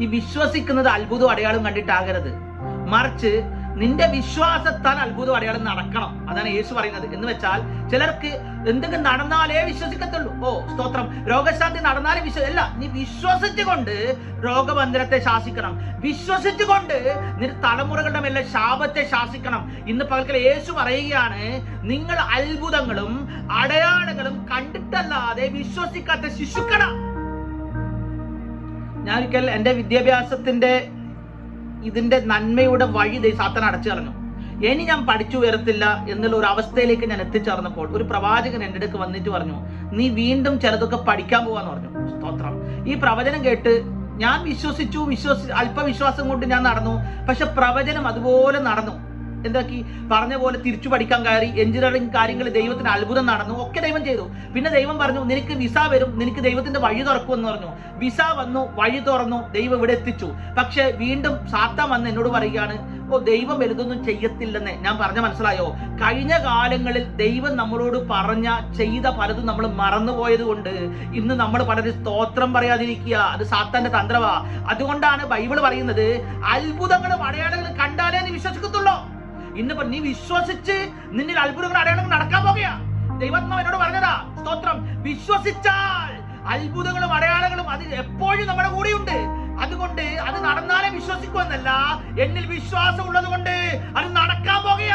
ഈ വിശ്വസിക്കുന്നത് അത്ഭുതവും അടയാളം കണ്ടിട്ടാകരുത്, മറിച്ച് നിന്റെ വിശ്വാസത്താൽ അത്ഭുതം അടയാളം നടക്കണം. അതാണ് യേശു പറയുന്നത്. എന്ന് വെച്ചാൽ ചിലർക്ക് എന്തെങ്കിലും നടന്നാലേ വിശ്വസിക്കത്തുള്ളൂ. സ്തോത്രം, രോഗശാന്തി നടന്നാലേ അല്ല, നീ വിശ്വസിച്ചുകൊണ്ട് രോഗബന്ധനത്തെ ശാസിക്കണം, വിശ്വസിച്ചുകൊണ്ട് നിന്റെ തലമുറകളുടെ മേലെ ശാപത്തെ ശാസിക്കണം. ഇന്ന് പകൽ യേശു പറയുകയാണ്, നിങ്ങൾ അത്ഭുതങ്ങളും അടയാളങ്ങളും കണ്ടിട്ടല്ലാതെ വിശ്വസിക്കാത്ത ശിശുക്കളാ. ഞാൻ ഒരിക്കൽ എന്റെ വിദ്യാഭ്യാസത്തിന്റെ ഇതിന്റെ നന്മയുടെ വഴി സാത്താൻ അടച്ചു കളഞ്ഞു. ഇനി ഞാൻ പഠിച്ചു ഉയരത്തില്ല എന്നുള്ള ഒരു അവസ്ഥയിലേക്ക് ഞാൻ എത്തിച്ചേർന്നപ്പോൾ ഒരു പ്രവാചകൻ എൻ്റെ അടുക്ക് വന്നിട്ട് പറഞ്ഞു, നീ വീണ്ടും ചിലതൊക്കെ പഠിക്കാൻ പോവാന്ന് പറഞ്ഞു. സ്തോത്രം. ഈ പ്രവചനം കേട്ട് ഞാൻ വിശ്വസിച്ചു, അല്പവിശ്വാസം കൊണ്ട് ഞാൻ നടന്നു. പക്ഷെ പ്രവചനം അതുപോലെ നടന്നു. എന്താക്കി? പറഞ്ഞ പോലെ തിരിച്ചു പഠിക്കാൻ കയറി, എഞ്ചിനീയറിംഗ് കാര്യങ്ങൾ ദൈവത്തിന് അത്ഭുതം നടന്നു, ഒക്കെ ദൈവം ചെയ്തു. പിന്നെ ദൈവം പറഞ്ഞു, നിനക്ക് വിസ വരും, നിനക്ക് ദൈവത്തിന്റെ വഴി തുറക്കുമെന്ന് പറഞ്ഞു. വിസ വന്നു, വഴി തുറന്നു, ദൈവം ഇവിടെ എത്തിച്ചു. പക്ഷെ വീണ്ടും സാത്താൻ വന്ന് എന്നോട് പറയുകയാണ്, ദൈവം വലുതൊന്നും ചെയ്യത്തില്ലെന്ന്. ഞാൻ പറഞ്ഞ മനസ്സിലായോ? കഴിഞ്ഞ കാലങ്ങളിൽ ദൈവം നമ്മളോട് പറഞ്ഞ ചെയ്ത പലതും നമ്മൾ മറന്നുപോയത് കൊണ്ട് ഇന്ന് നമ്മൾ പലരും സ്തോത്രം പറയാതിരിക്കുക. അത് സാത്താന്റെ തന്ത്രവാ. അതുകൊണ്ടാണ് ബൈബിൾ പറയുന്നത്, അത്ഭുതങ്ങളും അടയാളങ്ങളും കണ്ടാലേ നീ വിശ്വസിക്കത്തുള്ളൂ. ഇന്നിപ്പോ നീ വിശ്വസിച്ച് നിന്നിൽ അത്ഭുതങ്ങൾ അടയാളങ്ങൾ നടക്കാൻ പോകുക. ദൈവം എന്നോട് പറഞ്ഞതാ. സ്തോത്രം. വിശ്വസിച്ചാൽ അത്ഭുതങ്ങളും അടയാളങ്ങളും അത് എപ്പോഴും നമ്മുടെ കൂടെയുണ്ട്. അതുകൊണ്ട് അത് നടന്നാലേ വിശ്വസിക്കുമെന്നല്ല, എന്നിൽ വിശ്വാസം ഉള്ളത് കൊണ്ട് അത് നടക്കാൻ പോകുക.